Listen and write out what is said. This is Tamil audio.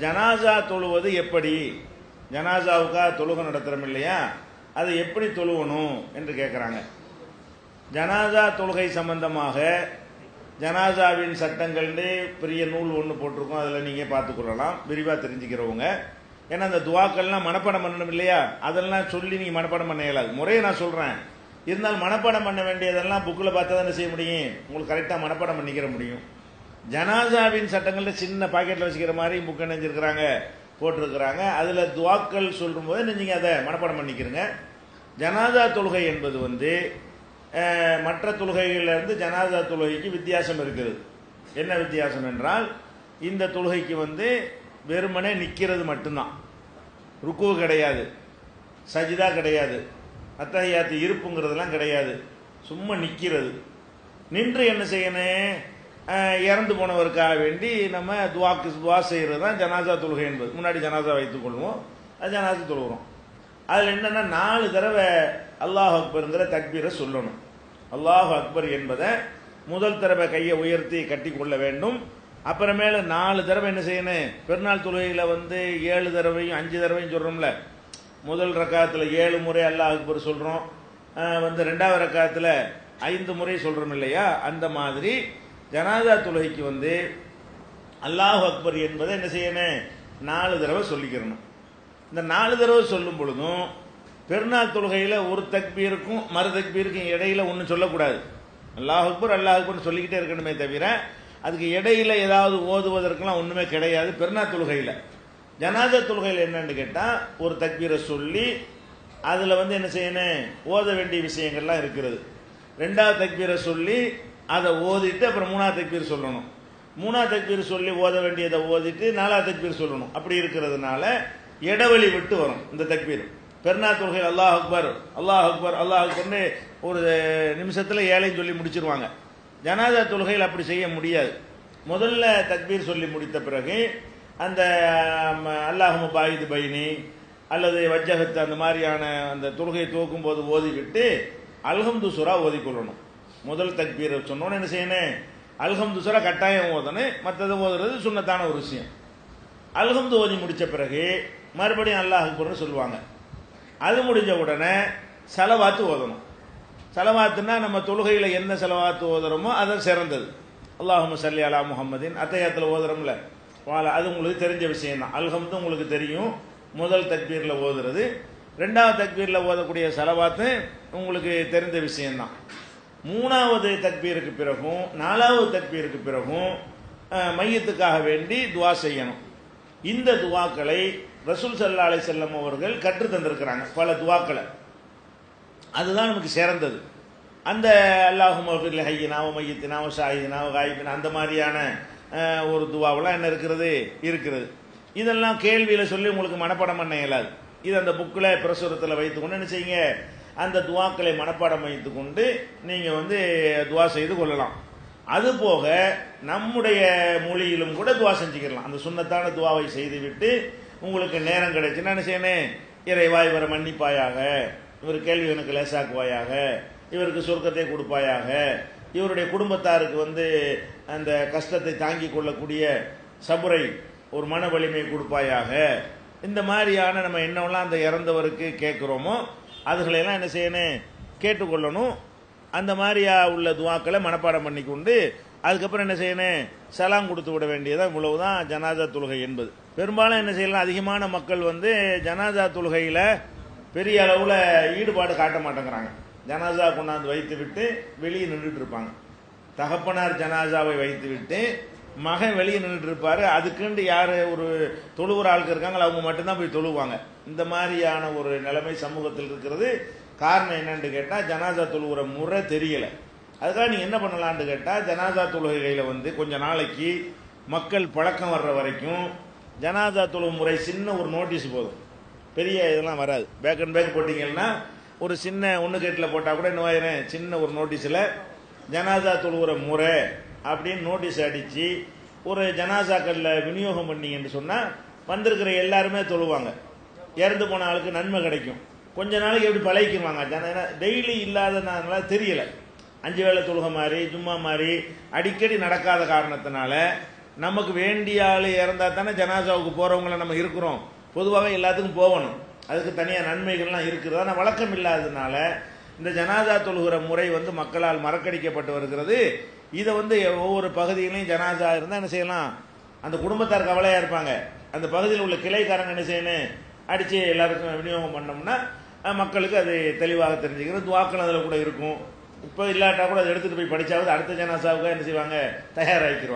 ஜனாசா தொழுவது எப்படி? ஜனாசாவுக்காக தொழுகை நடத்துறோம் இல்லையா, அதை எப்படி தொழுவணும் என்று கேட்குறாங்க. ஜனாசா தொழுகை சம்பந்தமாக ஜனாசாவின் சட்டங்கள்னு பெரிய நூல் ஒன்று போட்டிருக்கோம், அதில் நீங்கள் பார்த்துக்கொள்ளலாம் விரிவாக தெரிஞ்சுக்கிறவங்க. ஏன்னா அந்த துவாக்கள்லாம் மனப்பாடம் பண்ணணும் இல்லையா, அதெல்லாம் சொல்லி நீங்கள் மனப்பாடம் பண்ண இயலாது. முறையை நான் சொல்கிறேன், இருந்தாலும் மனப்பாடம் பண்ண வேண்டியதெல்லாம் புக்கில் பார்த்தா தானே செய்ய முடியும், உங்களுக்கு கரெக்டாக மனப்பாடம் பண்ணிக்கிற முடியும். ஜனாசாவின் சட்டங்களில் சின்ன பாக்கெட்டில் வச்சுக்கிற மாதிரி புக்கு நினைஞ்சிருக்கிறாங்க, போட்டிருக்கிறாங்க. அதில் துவாக்கள் சொல்லும்போது நீங்கள் அதை மனப்பாடம் பண்ணிக்கிறங்க. ஜனாசா தொழுகை என்பது மற்ற தொழுகைகளிலிருந்து ஜனாசா தொழுகைக்கு வித்தியாசம் இருக்குது. என்ன வித்தியாசம் என்றால், இந்த தொழுகைக்கு வெறுமனே நிற்கிறது மட்டும்தான், ருக்கு கிடையாது, சஜிதா கிடையாது, அத்தஹியாத்து இருப்புங்கிறதுலாம் கிடையாது, சும்மா நிற்கிறது. நின்று என்ன செய்யணும், இறந்து போனவருக்காக வேண்டி நம்ம துவா செய்கிறது தான் ஜனாசா தொழுகை என்பது. முன்னாடி ஜனாசா வைத்துக் கொள்வோம், அது ஜனாசா தொழுகிறோம். அதில் என்னன்னா 4 தடவை அல்லாஹ் அக்பருங்கிற தக்பீரை சொல்லணும். அல்லாஹ் அக்பர் என்பதை முதல் தடவை கையை உயர்த்தி கட்டி கொள்ள வேண்டும். அப்புறமேல 4 தடவை என்ன செய்யணும், பெருநாள் தொழுகையில் 7 தடவையும் 5 தடவையும் சொல்கிறோம்ல. முதல் ரக்காத்தில் 7 முறை அல்லாஹ் அக்பர் சொல்கிறோம், 2வது ரக்காத்தில் 5 முறை சொல்கிறோம் இல்லையா. அந்த மாதிரி ஜனாசா தொழுகைக்கு அல்லாஹ் அக்பர் என்பதை என்ன செய்யணும், 4 தடவை சொல்லிக்கிறணும். இந்த 4 தடவை சொல்லும் பொழுதும் பெருநாள் தொழுகையில் ஒரு தக்பீருக்கும் மறு தக்பீருக்கும் இடையில ஒன்றும் சொல்லக்கூடாது. அல்லாஹ் அக்பர் அல்லாஹ் அக்பர் சொல்லிக்கிட்டே இருக்கணுமே தவிர அதுக்கு இடையில ஏதாவது ஓதுவதற்கெல்லாம் ஒன்றுமே கிடையாது பெருநாள் தொழுகையில். ஜனாசா தொழுகையில் என்னன்னு கேட்டால், ஒரு தக்பீரை சொல்லி அதில் என்ன செய்யணும், ஓத வேண்டிய விஷயங்கள்லாம் இருக்கிறது. 2வது தக்பீரை சொல்லி அதை ஓதிட்டு அப்புறம் 3வது தக்பீர் சொல்லணும். 3வது தக்பீர் சொல்லி ஓத வேண்டியதை ஓதிட்டு 4வது தக்பீர் சொல்லணும். அப்படி இருக்கிறதுனால இடைவெளி விட்டு வரும் இந்த தக்பீர். பெருநாள் தொழுகையில் அல்லாஹ் அக்பர் அல்லாஹ் அக்பர் அல்லாஹ் அக்பர்னு ஒரு நிமிஷத்தில் 7ஐயும் சொல்லி முடிச்சிருவாங்க. ஜனாசா தொழுகையில் அப்படி செய்ய முடியாது. முதல்ல தக்பீர் சொல்லி முடித்த பிறகு அந்த அல்லாஹும்ம பாயிது பைனி அல்லது வஜ்ஜகத்து அந்த மாதிரியான அந்த தொழுகையை துவக்கும் போது ஓதிவிட்டு அல்ஹம்து சூரா ஓதிக்கொள்ளணும். முதல் தக்பீரை சொன்னோன்னு என்ன செய்யணும், அல்ஹம்து சூரா கட்டாயம் ஓதணும், மற்றது ஓதுறது சுன்னத்தான ஒரு விஷயம். அல்ஹம்து ஓதி முடித்த பிறகு மறுபடியும் அல்லாஹ் அக்பர்னு சொல்லுவாங்க. அது முடிஞ்ச உடனே சலவாத்து ஓதணும். சலவாத்துனா நம்ம தொழுகையில் என்ன சலவாத்து ஓதுறோமோ அதை சிறந்தது. அல்லாஹும்ம ஸல்லி அலா முஹம்மதின் அத்தஹியாத்தில் ஓதுறோம்ல, அது உங்களுக்கு தெரிஞ்ச விஷயம் தான். அல்ஹம்து உங்களுக்கு தெரியும், முதல் தக்பீரில் ஓதுறது. 2வது தக்பீரில் ஓதக்கூடிய சலவாத்து உங்களுக்கு தெரிந்த விஷயம்தான். 3வது தக்பீருக்கு பிறகும் 4வது தக்பீருக்கு பிறகும் மையத்துக்காக வேண்டி துவா செய்யணும். இந்த துவாக்களை ரசூல் ஸல்லல்லாஹு அலைஹி வஸல்லம் அவர்கள் கற்று தந்திருக்கிறாங்க, பல துவாக்களை. அதுதான் நமக்கு சிறந்தது. அந்த அல்லாஹும்ம ஃபிர் லி ஹய்யினா வ மய்யித்தினா வ ஷாஹிதினா வ காயிபினா அந்த மாதிரியான ஒரு துவாவெல்லாம் என்ன இருக்கிறது. இதெல்லாம் கேள்வியில் சொல்லி உங்களுக்கு மனப்பாடம் பண்ண இயலாது. இது அந்த புக்கில் பிரசுரத்தில் வைத்துக்கொண்டு என்ன செய்யுங்க, அந்த துவாக்களை மனப்பாடம் வைத்துக் கொண்டு நீங்கள் துவா செய்து கொள்ளலாம். அதுபோக நம்முடைய மொழியிலும் கூட துவா செஞ்சுக்கலாம். அந்த சுன்னத்தான துவாவை செய்துவிட்டு உங்களுக்கு நேரம் கிடைச்சுன்னா என்ன செய்யணும், இறைவா இவரை மன்னிப்பாயாக, இவர் கேள்வி எனக்கு லேசாக்குவாயாக, இவருக்கு சொர்க்கத்தை கொடுப்பாயாக, இவருடைய குடும்பத்தாருக்கு அந்த கஷ்டத்தை தாங்கிக் கொள்ளக்கூடிய சபுரை ஒரு மன வலிமை கொடுப்பாயாக. இந்த மாதிரியான நம்ம என்னவெல்லாம் அந்த இறந்தவருக்கு கேட்குறோமோ அதுகளையெல்லாம் என்ன செய்யணும், கேட்டுக்கொள்ளணும். அந்த மாதிரியா உள்ள துவாக்களை மனப்பாடம் பண்ணிக்கொண்டு அதுக்கப்புறம் என்ன செய்யணும், சலாம் கொடுத்து விட வேண்டியதான். இவ்வளவுதான் ஜனாசா தொழுகை என்பது. பெரும்பாலும் என்ன செய்யலாம், அதிகமான மக்கள் ஜனாசா தொழுகையில் பெரிய அளவில் ஈடுபாடு காட்ட மாட்டேங்கிறாங்க. ஜனாசா கொண்டாந்து வைத்து விட்டு வெளியே நின்றுட்டு இருப்பாங்க. தகப்பனார் ஜனாசாவை வைத்து விட்டு மகன் வெளியே நின்றுட்டு இருப்பாரு. அதுக்குண்டு யார் ஒரு தொழுகிற ஆளுக்கு இருக்காங்களோ அவங்க மட்டும்தான் போய் தொழுவாங்க. இந்த மாதிரியான ஒரு நிலைமை சமூகத்தில் இருக்கிறது. காரணம் என்னன்னு கேட்டால், ஜனாசா தொழுகிற முறை தெரியலை. அதுக்காக நீங்கள் என்ன பண்ணலான்னு கேட்டால், ஜனாசா தொழுகையில் கொஞ்ச நாளைக்கு மக்கள் பழக்கம் வர்ற வரைக்கும் ஜனாசா தொழுகை முறை சின்ன ஒரு நோட்டீஸ் போதும், பெரிய இதெல்லாம் வராது. பேக் அண்ட் பேக் போட்டிங்கன்னா ஒரு சின்ன 1 கேட்டில் போட்டால் கூட இன்னும் சின்ன ஒரு நோட்டீஸில் ஜனாசா தொழுகிற முறை அப்படின்னு நோட்டீஸ் அடித்து ஒரு ஜனாசாக்களில் விநியோகம் பண்ணிங்கன்னு சொன்னால் வந்திருக்கிற எல்லாருமே தொழுவாங்க. இறந்து போன ஆளுக்கு நன்மை கிடைக்கும். கொஞ்ச நாளைக்கு எப்படி பழகிக்குவாங்க. டெய்லி இல்லாதனால தெரியலை. 5 வேளை தொழுகை மாதிரி ஜும்மா மாதிரி அடிக்கடி நடக்காத காரணத்தினால நமக்கு வேண்டிய ஆள் இறந்தா தானே ஜனாசாவுக்கு போறவங்கள நம்ம இருக்கிறோம். பொதுவாக எல்லாத்துக்கும் போகணும், அதுக்கு தனியாக நன்மைகள்லாம் இருக்குது. ஆனால் வழக்கம் இல்லாததுனால இந்த ஜனாசா தொழுகிற முறை மக்களால் மறக்கடிக்கப்பட்டு வருகிறது. இதை ஒவ்வொரு பகுதியிலையும் ஜனாசா இருந்தால் என்ன செய்யலாம், அந்த குடும்பத்தார் கவலையாக இருப்பாங்க, அந்த பகுதியில் உள்ள கிளைக்காரங்க என்ன செய்யணும், அடித்து எல்லாருக்கும் விநியோகம் பண்ணோம்னா மக்களுக்கு அது தெளிவாக தெரிஞ்சுக்கிறது. துவாக்கள் அதில் கூட இருக்கும். இப்போ இல்லாட்டா கூட அதை எடுத்துகிட்டு போய் படித்தாவது அடுத்த ஜனாசாவுக்கு என்ன செய்வாங்க, தயாராகிக்கிறோம்.